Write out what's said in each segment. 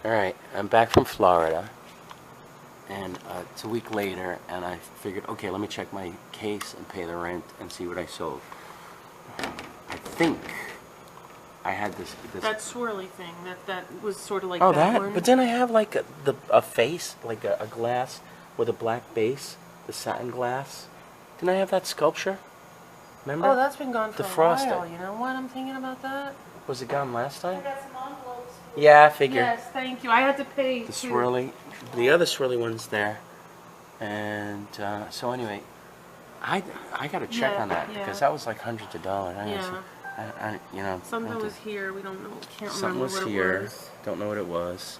Alright, I'm back from Florida, and it's a week later, and I figured, okay, let me check my case and pay the rent and see what I sold. I think I had this that swirly thing, that was sort of like oh, that that one. But then I have like a face, like a glass with a black base, the satin glass. Didn't I have that sculpture? Remember? Oh, that's been gone for the a frosted. while. You know what? I'm thinking about that. Was it gone last time? I got some envelopes. Yeah, I figured. Yes, thank you. I had to pay The too. swirly, the other swirly one's there, and so anyway, I got to check on that because that was like hundreds of dollars. I you know, something was here. We don't know. Can't something remember was what here. it was. Don't know what it was.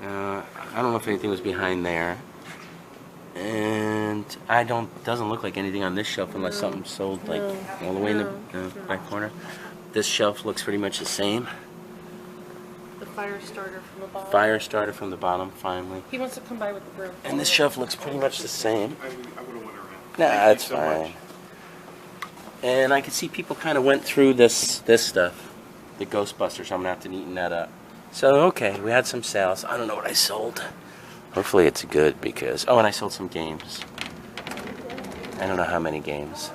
I don't know if anything was behind there, and doesn't look like anything on this shelf unless something sold like all the way in the back corner. This shelf looks pretty much the same. The fire starter from the bottom. Fire starter from the bottom, finally. He wants to come by with the broom. And this shelf looks pretty much the same. I would have went around. Nah, that's fine. And I can see people kind of went through this stuff, the Ghostbusters. I'm gonna have to neaten that up. So okay, we had some sales. I don't know what I sold. Hopefully it's good because and I sold some games. I don't know how many games.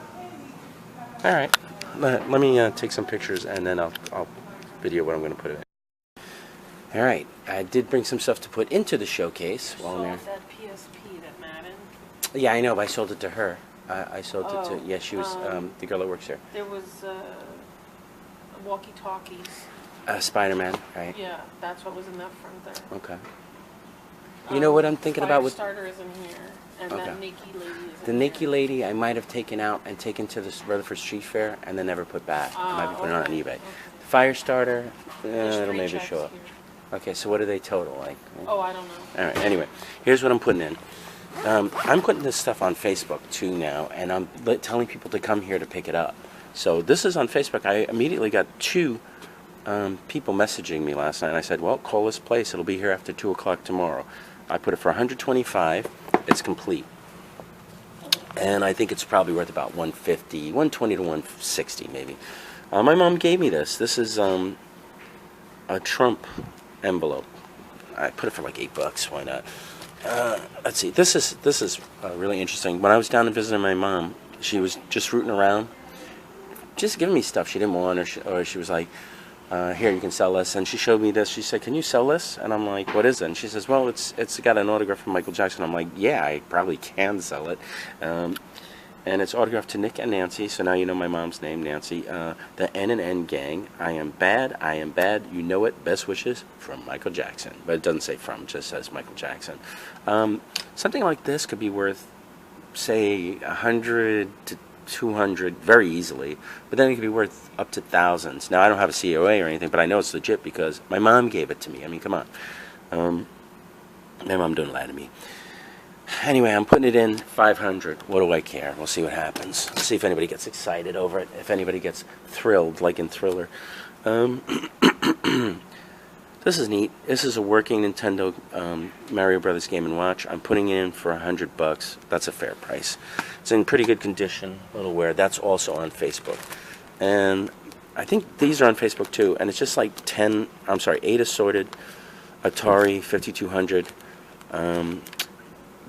All right, let me take some pictures and then I'll video what I'm gonna put in. All right, I did bring some stuff to put into the showcase while I'm there. That PSP that Madden. Yeah, I know, but I sold it to her. I sold it to, yeah, she was the girl that works there. There was walkie-talkies. Spider-Man, right? Yeah, that's what was in that front there. Okay. You know what I'm thinking about with starter is in here, and that Nicky lady is the Nicky lady? I might have taken out and taken to the Rutherford Street Fair and then never put back. I might be putting it on eBay. Okay. The fire starter, it'll 3 maybe checks show up. here. Okay, so what do they total like? Oh, I don't know. All right. Anyway, here's what I'm putting in. I'm putting this stuff on Facebook too now, and I'm telling people to come here to pick it up. So this is on Facebook. I immediately got 2 people messaging me last night. And I said, well, call this place. It'll be here after 2 o'clock tomorrow. I put it for $125. It's complete. And I think it's probably worth about $150, $120 to $160 maybe. My mom gave me this. This is a Trump envelope. I put it for like $8. Why not? Let's see. This is really interesting. When I was down and visiting my mom, she was just rooting around, just giving me stuff she didn't want, or she was like, here, you can sell this. And she showed me this. She said, can you sell this? And I'm like, what is it? And she says, well, it's got an autograph from Michael Jackson. I'm like, yeah, I probably can sell it. And it's autographed to Nick and Nancy. So now you know my mom's name, Nancy. The N and N gang. I am bad. You know it. Best wishes from Michael Jackson. But it doesn't say from. It just says Michael Jackson. Something like this could be worth, say, 100 to 200 very easily, but then it could be worth up to thousands. Now I don't have a COA or anything, but I know it's legit because my mom gave it to me. I mean, come on. My mom don't lie to me. Anyway, I'm putting it in 500. What do I care? We'll see what happens. Let's see if anybody gets excited over it. If anybody gets thrilled, like in Thriller. This is neat. This is a working Nintendo Mario Brothers Game & Watch. I'm putting it in for $100. That's a fair price. It's in pretty good condition, little wear. That's also on Facebook. And I think these are on Facebook too. And it's just like 8 assorted Atari 5200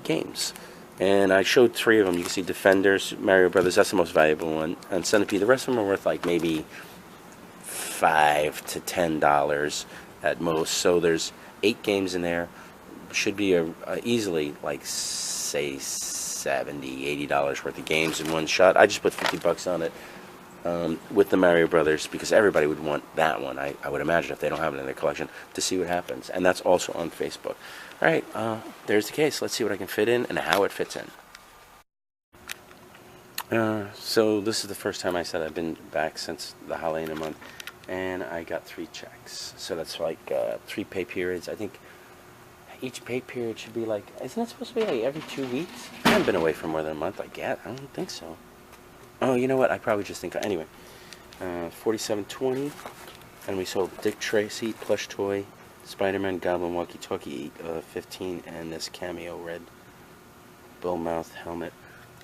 games. And I showed 3 of them. You can see Defenders, Mario Brothers. That's the most valuable one. And Centipede. The rest of them are worth like maybe $5 to $10 at most. So there's 8 games in there. Should be easily like, say, $70, $80 worth of games in one shot. I just put $50 on it with the Mario Brothers because everybody would want that one. I would imagine if they don't have it in their collection to see what happens. And that's also on Facebook. All right, there's the case. Let's see what I can fit in and how it fits in. So this is the first time I said I've been back since the holiday in a month. And I got 3 checks. So that's like 3 pay periods. I think each pay period should be like, isn't it supposed to be like every 2 weeks? I haven't been away for more than a month, I guess. I don't think so. Oh, you know what? I probably just think, anyway. $47.20. And we sold Dick Tracy plush toy, Spider-Man Goblin walkie-talkie, 15, and this cameo red bull mouth helmet.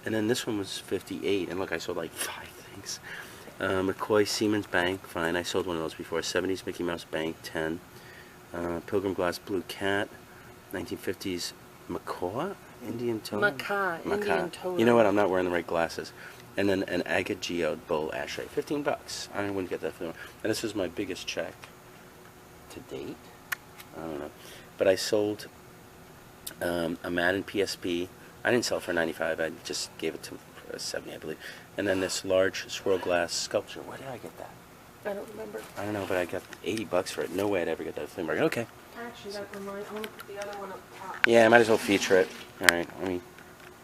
And then this one was $58. And look, I sold like 5 things. McCoy Siemens Bank, fine. I sold one of those before. 70s Mickey Mouse Bank, 10. Pilgrim Glass Blue Cat, 1950s Macaw, Indian Totem. Macaw, Indian Totem. You know what? I'm not wearing the right glasses. And then an agate geode bull ashtray, $15. I wouldn't get that for them. And this was my biggest check to date. I don't know, but I sold a Madden PSP. I didn't sell it for 95. I just gave it to him for 70, I believe. And then this large swirl glass sculpture. Where did I get that? I don't remember. I don't know, but I got $80 for it. No way I'd ever get that at the flea market. Okay. Actually, that reminds. I want to put the other one up top. Yeah, I might as well feature it. All right. I mean,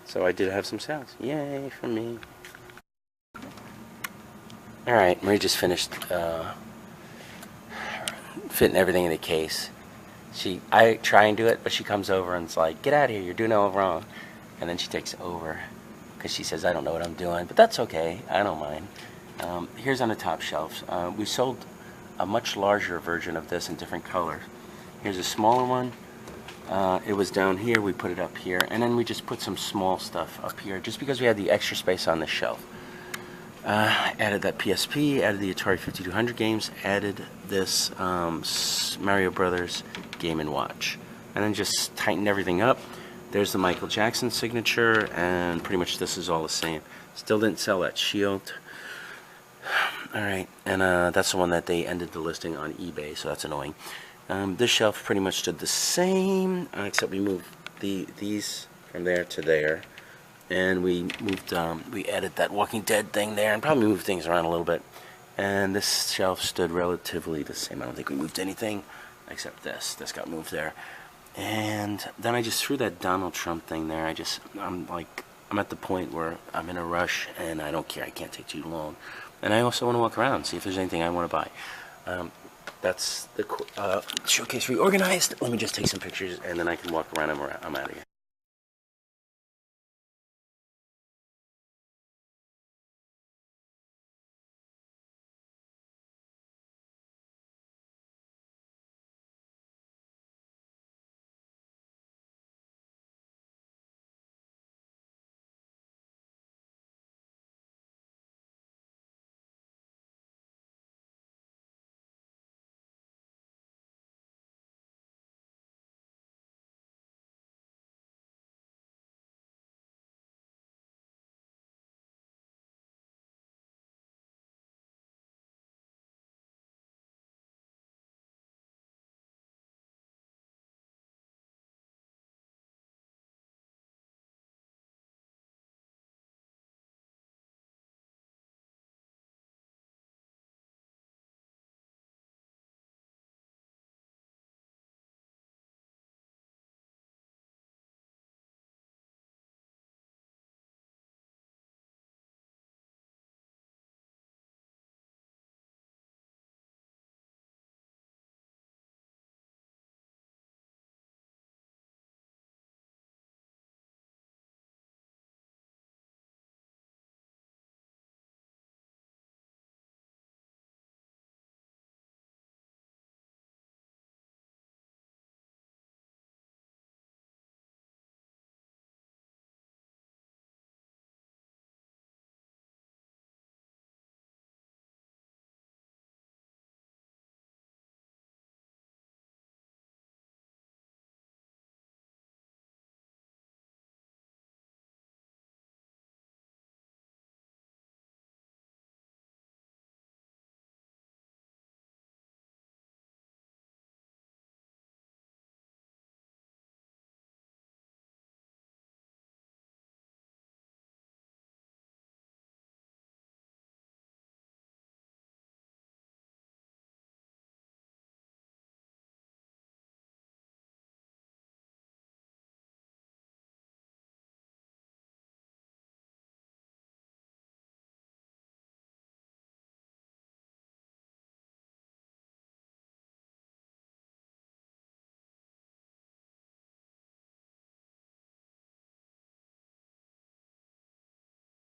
so I did have some sales. Yay for me. All right, Marie just finished fitting everything in the case. I try and do it, but she comes over and it's like, "Get out of here! You're doing it all wrong." And then she takes over because she says, "I don't know what I'm doing," but that's okay. I don't mind. Here's on the top shelves. We sold a much larger version of this in different colors. Here's a smaller one. It was down here. We put it up here, and then we just put some small stuff up here, just because we had the extra space on the shelf. Added that PSP, added the Atari 5200 games, added this Mario Brothers Game & Watch, and then just tightened everything up. There's the Michael Jackson signature, and pretty much this is all the same. Still didn't sell that shield. Alright, and that's the one that they ended the listing on eBay, so that's annoying. This shelf pretty much stood the same, except we moved these from there to there. And we moved, we added that Walking Dead thing there, and probably moved things around a little bit. And this shelf stood relatively the same. I don't think we moved anything except this. This got moved there. And then I just threw that Donald Trump thing there. I'm at the point where I'm in a rush, and I don't care. I can't take too long. And I also want to walk around, see if there's anything I want to buy. That's the showcase reorganized. Let me just take some pictures, and then I can walk around, and I'm out of here.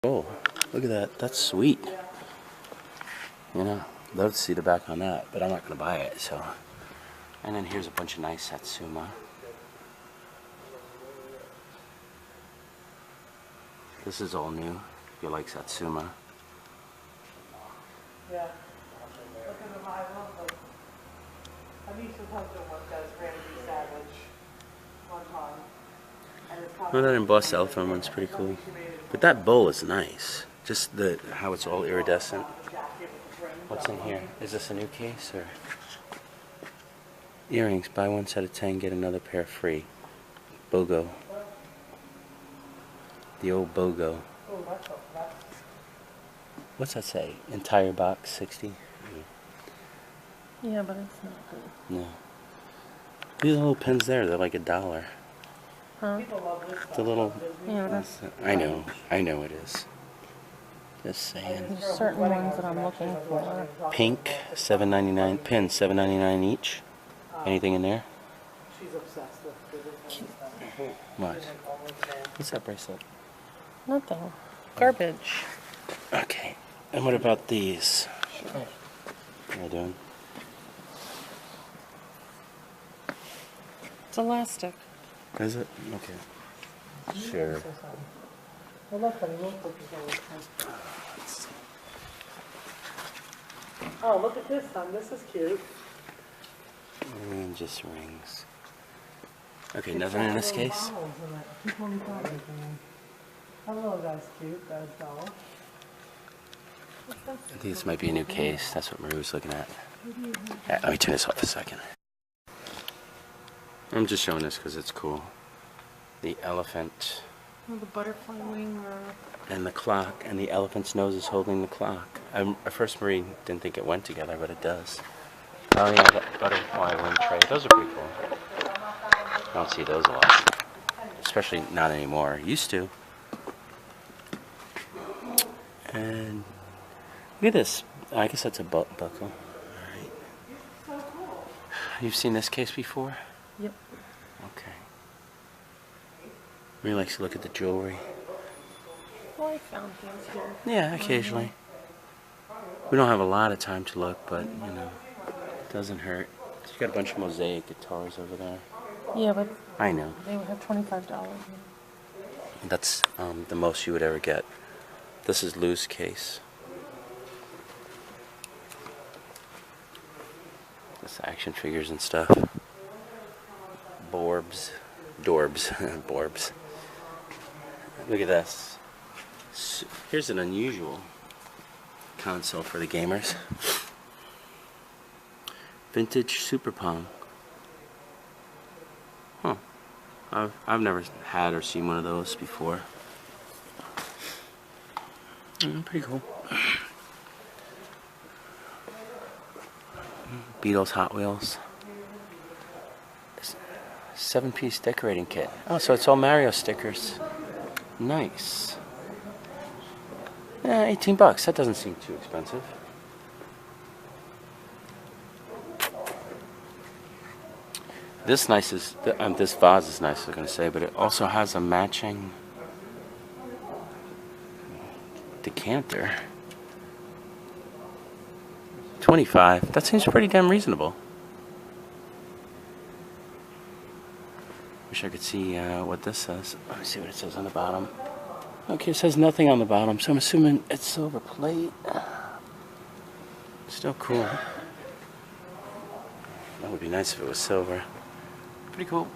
Oh, look at that. That's sweet. You know, love to see the back on that, but I'm not going to buy it, so. And then here's a bunch of nice Satsuma. This is all new, if you like Satsuma. Yeah. Look at the I love them. My niece's husband worked as Randy Savage one time. And it's Well, that embossed elephant one's pretty cool. But that bowl is nice. Just the how it's all iridescent. What's in here? Is this a new case or earrings? Buy one set of 10, get another pair free. BOGO. The old BOGO. What's that say? Entire box 60? Yeah, but it's not good. No. These little pins there, they're like $1. Huh? The little. Yeah, that's, I know it is. Just saying. there's certain ones that I'm looking for. Pink, $7.99. Pins, $7.99 each. Anything in there? She's obsessed with it. What? What's that bracelet? Nothing. Garbage. Okay. And what about these? What am I doing? It's elastic. Is it? Okay. Sure. Well, look, honey, we'll put this on. Oh, look at this, son. This is cute. What do you mean, just rings? Okay, nothing in this case? Hello, that's cute. That's doll. I think this might be a new case. That's what Marie was looking at. Yeah, let me turn this off a second. I'm just showing this because it's cool. The elephant Oh, the butterfly wing. and the clock, and the elephant's nose is holding the clock. At first, Marie didn't think it went together, but it does. Oh yeah, the butterfly wing tray. Those are pretty cool. I don't see those a lot. Especially not anymore. Used to. And look at this. I guess that's a buckle. Alright. You've seen this case before? Yep. Okay. Marie likes to look at the jewelry. Well, I found things here. Yeah, occasionally. We don't have a lot of time to look, but, you know, it doesn't hurt. You got a bunch of mosaic guitars over there. Yeah, but I know. they would have $25. That's the most you would ever get. This is Lou's case. This action figures and stuff. Borbs. Borbs. Look at this. Here's an unusual console for the gamers. Vintage Super Pong. Huh. I've never had or seen one of those before. Pretty cool. Beatles Hot Wheels. 7-piece decorating kit. Oh, so it's all Mario stickers. Nice. Yeah, $18. That doesn't seem too expensive. This nice is this vase is nice, I was gonna say, but it also has a matching decanter. $25. That seems pretty damn reasonable. Wish I could see what this says. Let me see what it says on the bottom. Okay, it says nothing on the bottom, so I'm assuming it's silver plate. Still cool. That would be nice if it was silver. Pretty cool.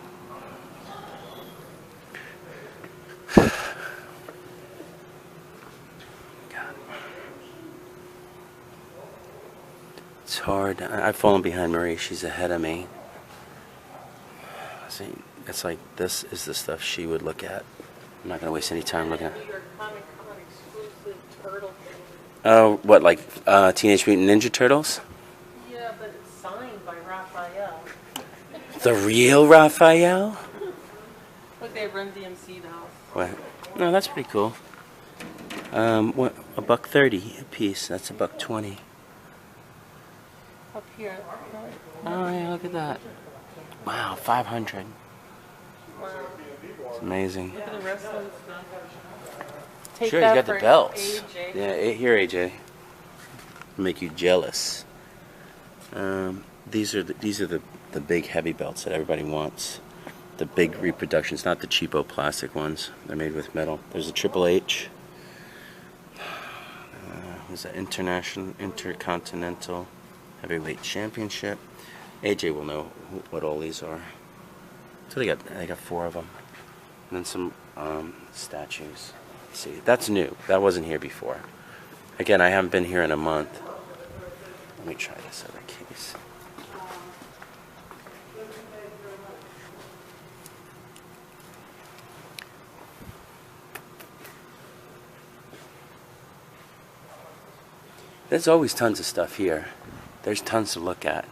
God. It's hard. I've fallen behind Marie. She's ahead of me. See, it's like this is the stuff she would look at. I'm not gonna waste any time looking at. Oh, what, like Teenage Mutant Ninja Turtles? Yeah, but it's signed by Raphael. The real Raphael? Look, they Run DMC now. What? No, that's pretty cool. What? $1.30 a piece. That's $1.20. Up here. Oh yeah, look at that. Wow, 500. Wow. It's amazing. Look at the rest of the stuff. Take Sure, he's that got the for belts. AJ. Yeah, here, AJ. Make you jealous. These are the big heavy belts that everybody wants. The big reproductions, not the cheapo plastic ones. They're made with metal. There's a Triple H. There's an intercontinental heavyweight championship. AJ will know what all these are. So they got 4 of them, and then some statues. Let's see, that's new. That wasn't here before. Again, I haven't been here in a month. Let me try this other case. There's always tons of stuff here. There's tons to look at.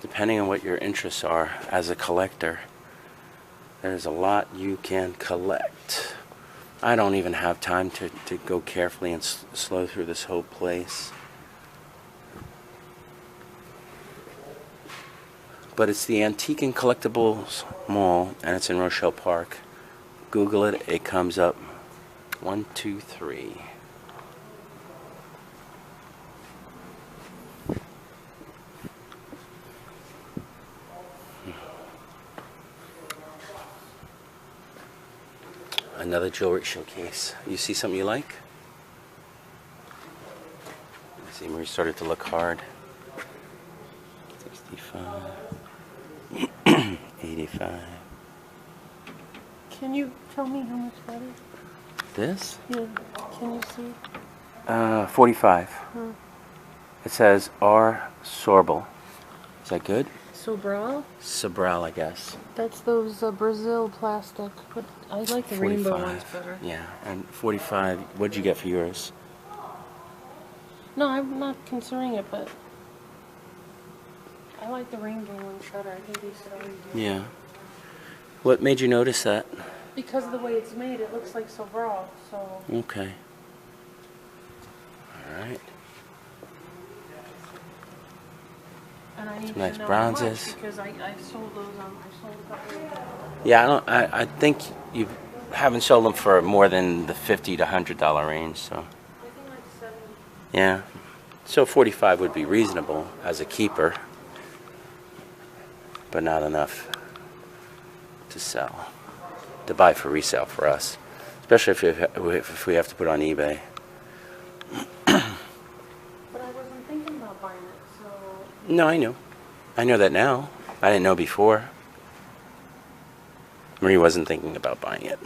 Depending on what your interests are as a collector, there's a lot you can collect. I don't even have time to go carefully and slow through this whole place. But it's the Antiques Collectibles Mall, and it's in Rochelle Park. Google it, it comes up. 1, 2, 3. Another jewelry showcase. You see something you like? Let's see, Marie started to look hard. 65. 85. Can you tell me how much that is? This? Yeah. Can you see? 45. It says R. Sorbel. Is that good? Sobral? Sobral, I guess. That's those Brazil plastic. But I like the rainbow ones better. Yeah, and 45. What'd you get for yours? No, I'm not considering it, but I like the rainbow ones better. I think these are always Yeah. What made you notice that? because of the way it's made, it looks like Sobral. So Okay. All right. and I need Nice to know bronzes. how much because I've sold those on. I sold a couple of them. Yeah, I think you haven't sold them for more than the $50 to $100 range, so. I think like 70. Yeah. So 45 would be reasonable as a keeper, but not enough to sell, to buy for resale for us, especially if we have to put on eBay. But I wasn't thinking about buying it, so No, I know. I know that now. I didn't know before. Marie wasn't thinking about buying it.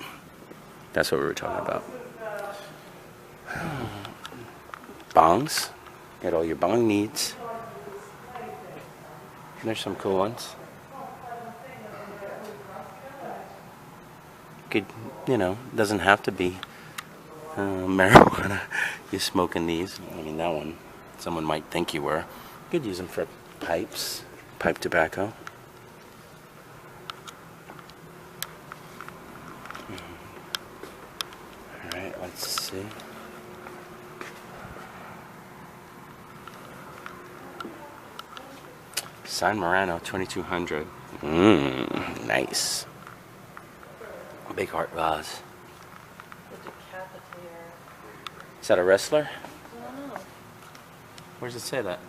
That's what we were talking about. Bongs. Get all your bong needs. There's some cool ones. Could, doesn't have to be marijuana. You're smoking these. I mean, that one, someone might think you were. You could use them for pipes, pipe tobacco. All right, let's see. San Marano 2200. Nice. Big heart vase. the decapitator. Is that a wrestler? I don't know. Where does it say that?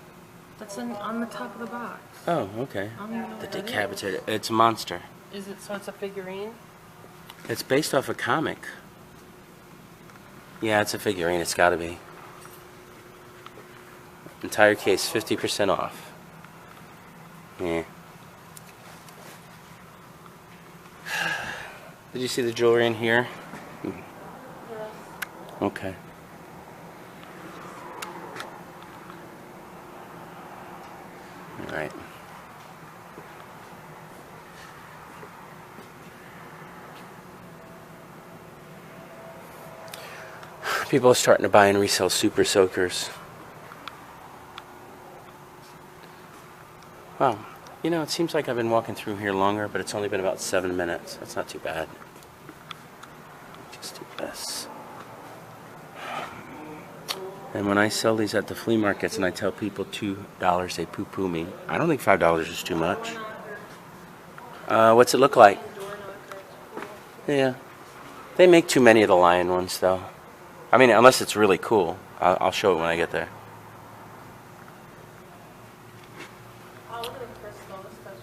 That's on the top of the box. Oh, okay. I don't even know The what that decapitator. It's a monster. Is it so? It's a figurine. It's based off a comic. Yeah, it's a figurine. It's got to be. Entire case 50% off. Yeah. Did you see the jewelry in here? Yes. Okay. All right. People are starting to buy and resell super soakers. Wow. It seems like I've been walking through here longer, but it's only been about 7 minutes. That's not too bad. Just do this. And when I sell these at the flea markets and I tell people $2, they poo-poo me. I don't think $5 is too much. What's it look like? Yeah. They make too many of the lion ones, though. I mean, unless it's really cool. I'll show it when I get there. Oh, look at the crystal. This stuff's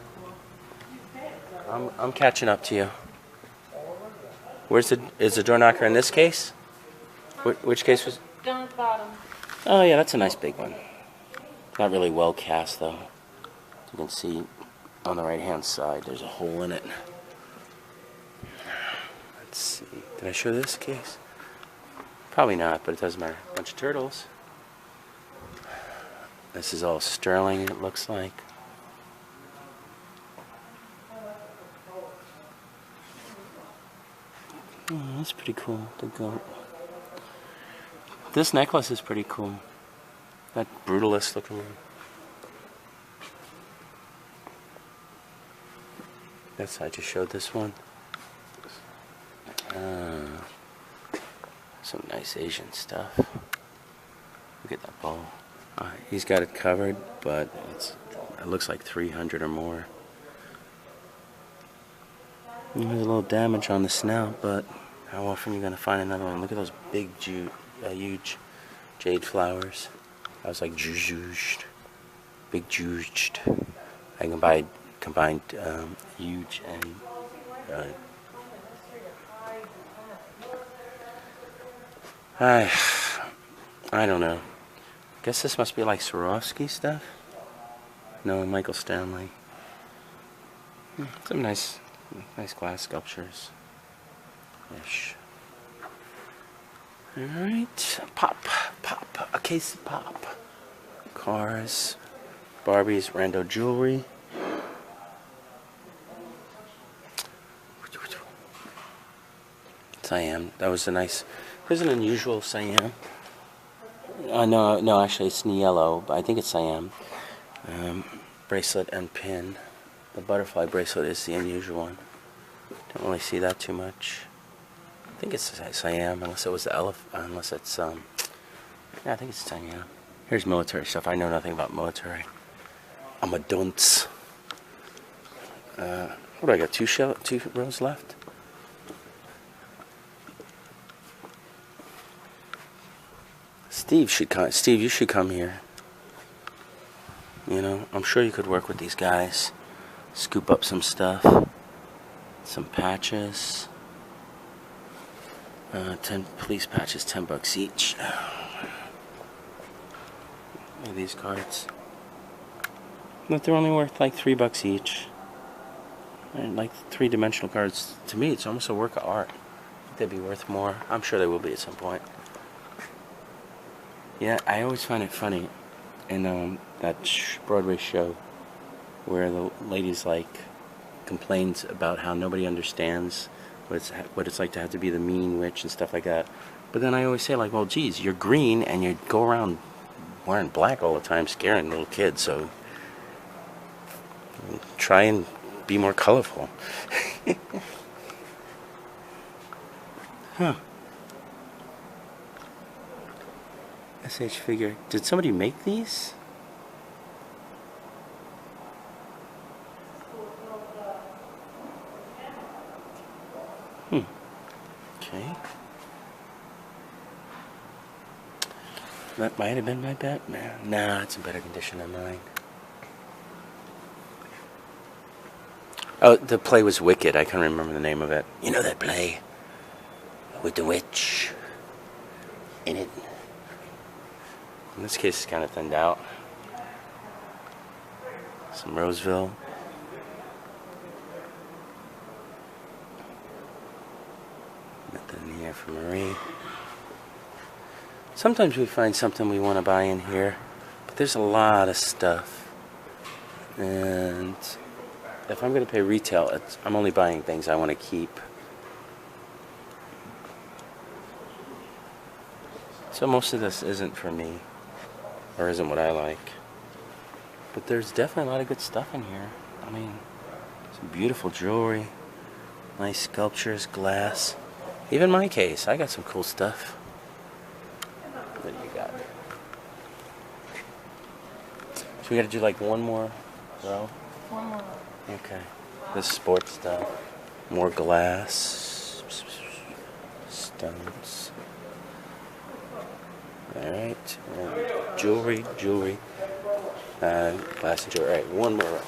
cool. I'm catching up to you. Is the door knocker in this case? Which case was? Down at the bottom. Oh yeah, that's a nice big one. Not really well cast though. You can see on the right hand side there's a hole in it. Let's see. Did I show this case? Probably not, but it doesn't matter. Bunch of turtles. This is all sterling, it looks like. Oh, that's pretty cool, the goat. This necklace is pretty cool. That brutalist looking one. That's, I just showed this one. Some nice Asian stuff. Look at that ball. He's got it covered, but it looks like 300 or more. There's a little damage on the snout, but how often are you going to find another one? Look at those big, huge jade flowers. I was like, jujuged. Big juged. I can buy combined huge and I don't know. Guess this must be like Swarovski stuff. No, Michael Stanley. Some nice glass sculptures. Ish. Alright. Pop. A case of pop. Cars. Barbies. Rando jewelry. Siam. That was a nice. Here's an unusual Siam. No, actually it's yellow, but I think it's Siam. Bracelet and pin. The butterfly bracelet is the unusual one. Don't really see that too much. I think it's Siam, unless it was the elephant. Unless it's yeah, I think it's Siam. Here's military stuff. I know nothing about military. I'm a dunce. What do I got? Two rows left. Steve should come. Steve, you should come here. You know, I'm sure you could work with these guys. Scoop up some stuff. Some patches. 10 police patches, $10 each. Look at these cards. But they're only worth like $3 each. And like 3-dimensional cards. To me, it's almost a work of art. They'd be worth more. I'm sure they will be at some point. Yeah, I always find it funny in that Broadway show where the lady's like complains about how nobody understands what it's like to have to be the mean witch and stuff like that. But then I always say, like, well, geez, you're green and you go around wearing black all the time, scaring little kids. So try and be more colorful. Huh. SH figure. Did somebody make these? Okay. That might have been my Batman. Nah, it's in better condition than mine. Oh, the play was Wicked. I can't remember the name of it. You know that play? With the witch in it. In this case, it's kind of thinned out. Some Roseville. Nothing here for Marie. Sometimes we find something we want to buy in here, but there's a lot of stuff. And if I'm going to pay retail, I'm only buying things I want to keep. So most of this isn't for me, or isn't what I like. But there's definitely a lot of good stuff in here. I mean, some beautiful jewelry, nice sculptures, glass. Even my case, I got some cool stuff. What do you got? So we got to do like one more row? One more. Okay. This sports stuff. More glass. Stones. Alright. Jewelry. Glass and jewelry. Alright, one more row.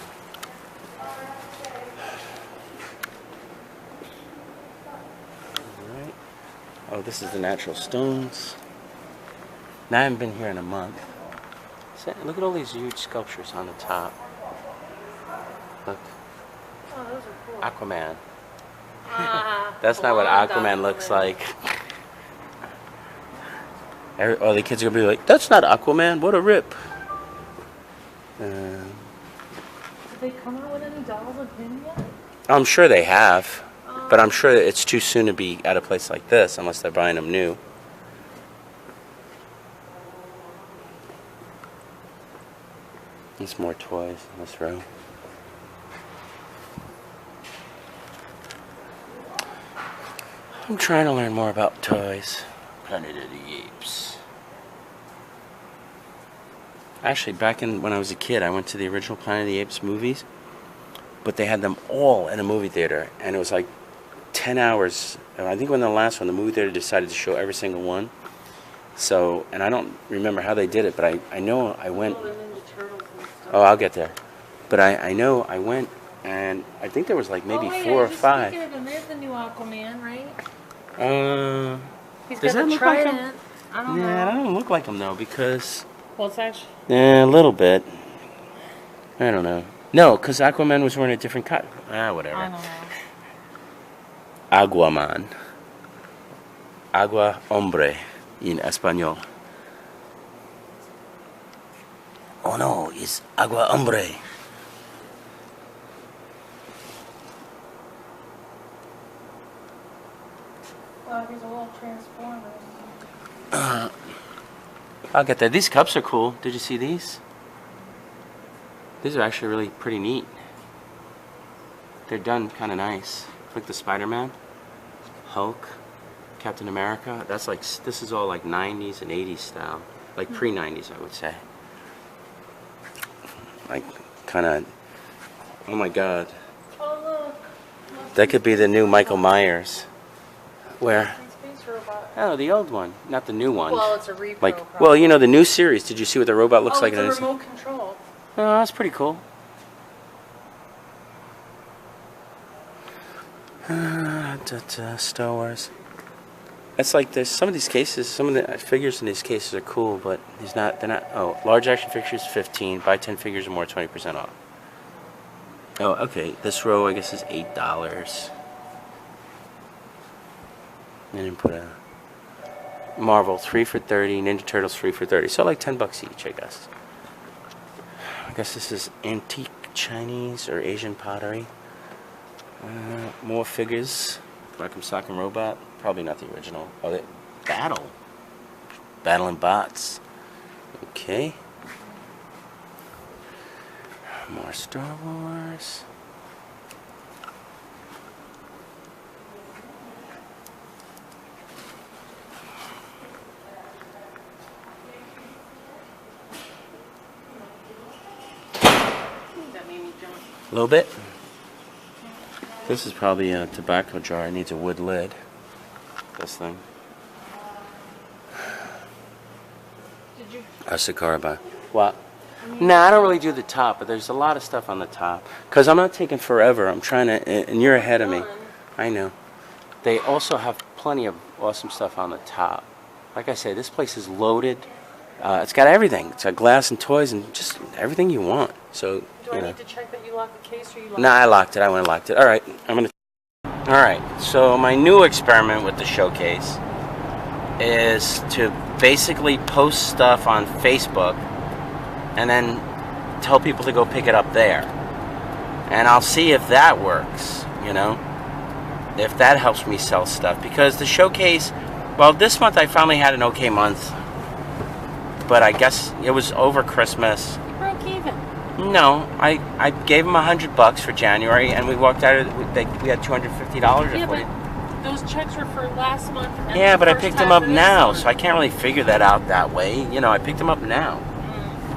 Alright. Oh, this is the natural stones. Now I haven't been here in a month. Look at all these huge sculptures on the top. Look. Oh, those are cool. Aquaman. That's not what Aquaman looks like. All the kids are gonna be like, "That's not Aquaman. What a rip." Did they come out with any dolls of him yet? I'm sure they have, but I'm sure it's too soon to be at a place like this unless they're buying them new. There's more toys in this row. I'm trying to learn more about toys. Planet of the Apes. Actually, back when I was a kid, I went to the original Planet of the Apes movies, but they had them all in a movie theater, and it was like 10 hours. I think when the last one, the movie theater decided to show every single one. So, and I don't remember how they did it, but I know I went. Oh, I'll get there. But I know I went, and I think there was like maybe 4 or 5. There's the new Aquaman, right? Does that look like him? I don't know. Yeah, I don't look like him though, because. Well, it's actually. Yeah, a little bit. I don't know. No, because Aquaman was wearing a different cut. Whatever. I don't know. Aguaman. Agua hombre in español. Oh no, it's agua hombre. Well, he's a little transformer. I'll get that. These cups are cool. Did you see these? These are actually really pretty neat. They're done kind of nice. Like the Spider-Man, Hulk, Captain America. That's like, this is all like 90s and 80s style. Like pre-90s, I would say. Like, kind of, oh my God. Oh, look. That could be the new Michael Myers. Where? Space robot. Oh, the old one, not the new one. Well, it's a repro. Like, probably. well, you know the new series. Did you see what the robot looks like? It's a remote control. Oh, that's pretty cool. Star Wars. It's like there's some of these cases, some of the figures in these cases are cool, but they're not. Oh, large action figures 15. Buy 10 figures or more, 20% off. Oh, okay. This row I guess is $8. And then put a Marvel 3 for $30, Ninja Turtles 3 for $30. So like $10 each, I guess. I guess this is antique Chinese or Asian pottery. More figures. Rock'em Sock'em Robot. Probably not the original. Oh, Battling Bots. Okay. More Star Wars. That made me jump. A little bit. This is probably a tobacco jar. It needs a wood lid. This thing. Did you? A Sakuraba. What? Nah, I don't really do the top, but there's a lot of stuff on the top. Because I'm not taking forever. I'm trying to, and you're ahead of me. I know. They also have plenty of awesome stuff on the top. Like I say, this place is loaded. It's got everything. It's got glass and toys and just everything you want. So, Do I need to check that you locked the case or you locked Nah, I locked it. I went and locked it. All right. Alright, so my new experiment with the showcase is to basically post stuff on Facebook and then tell people to go pick it up there. And I'll see if that works, you know, if that helps me sell stuff. Because the showcase, well, this month I finally had an okay month, but I guess it was over Christmas. You broke even. No, I gave him $100 for January, and we walked out of it, we had $250. Yeah, but those checks were for last month. And yeah, the but I first picked half them up of this now, month. so I can't really figure that out that way. You know, I picked them up now.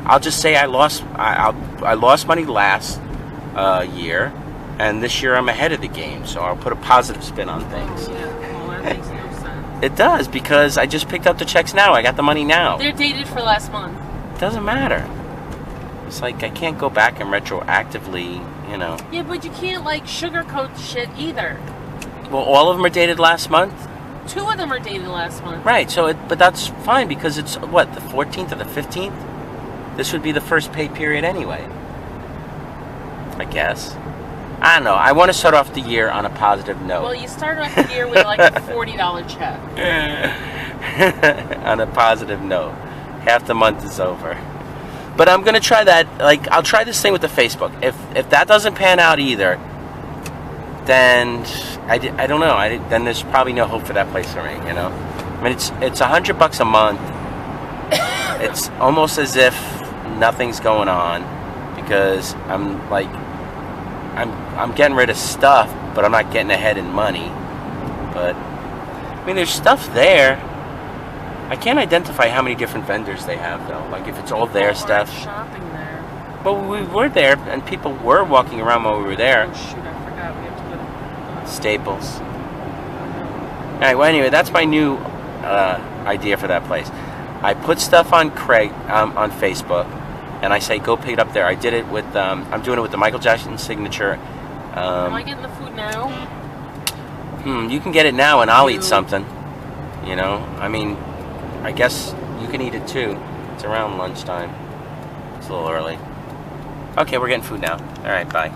I'll just say I lost money last year, and this year I'm ahead of the game, so I'll put a positive spin on things. Yeah, well, that makes no sense. It does, because I just picked up the checks now. I got the money now. They're dated for last month. Doesn't matter. It's like I can't go back and retroactively, you know. Yeah, but you can't like sugarcoat shit either. Well, all of them are dated last month? 2 of them are dated last month. Right, so but that's fine because it's, what, the 14th or the 15th? This would be the first pay period anyway. I guess. I don't know. I want to start off the year on a positive note. Well, you start off the year with like a $40 check. On a positive note. Half the month is over. But I'm going to try that. Like, I'll try this thing with the Facebook. If that doesn't pan out either, then I don't know. Then there's probably no hope for that place for me, you know? I mean, it's $100 a month. It's almost as if nothing's going on because I'm getting rid of stuff, but I'm not getting ahead in money. But I mean, there's stuff there. I can't identify how many different vendors they have though. Like if it's all their stuff. Shopping there. But we were there, and people were walking around while we were there. Oh shoot! I forgot we have to go to Staples. All right. Well, anyway, that's my new idea for that place. I put stuff on on Facebook, and I say go pick it up there. I did it with I'm doing it with the Michael Jackson signature. Am I getting the food now? You can get it now, and I'll eat something. You know, I mean, I guess you can eat it too. It's around lunchtime. It's a little early. Okay, we're getting food now. All right, bye.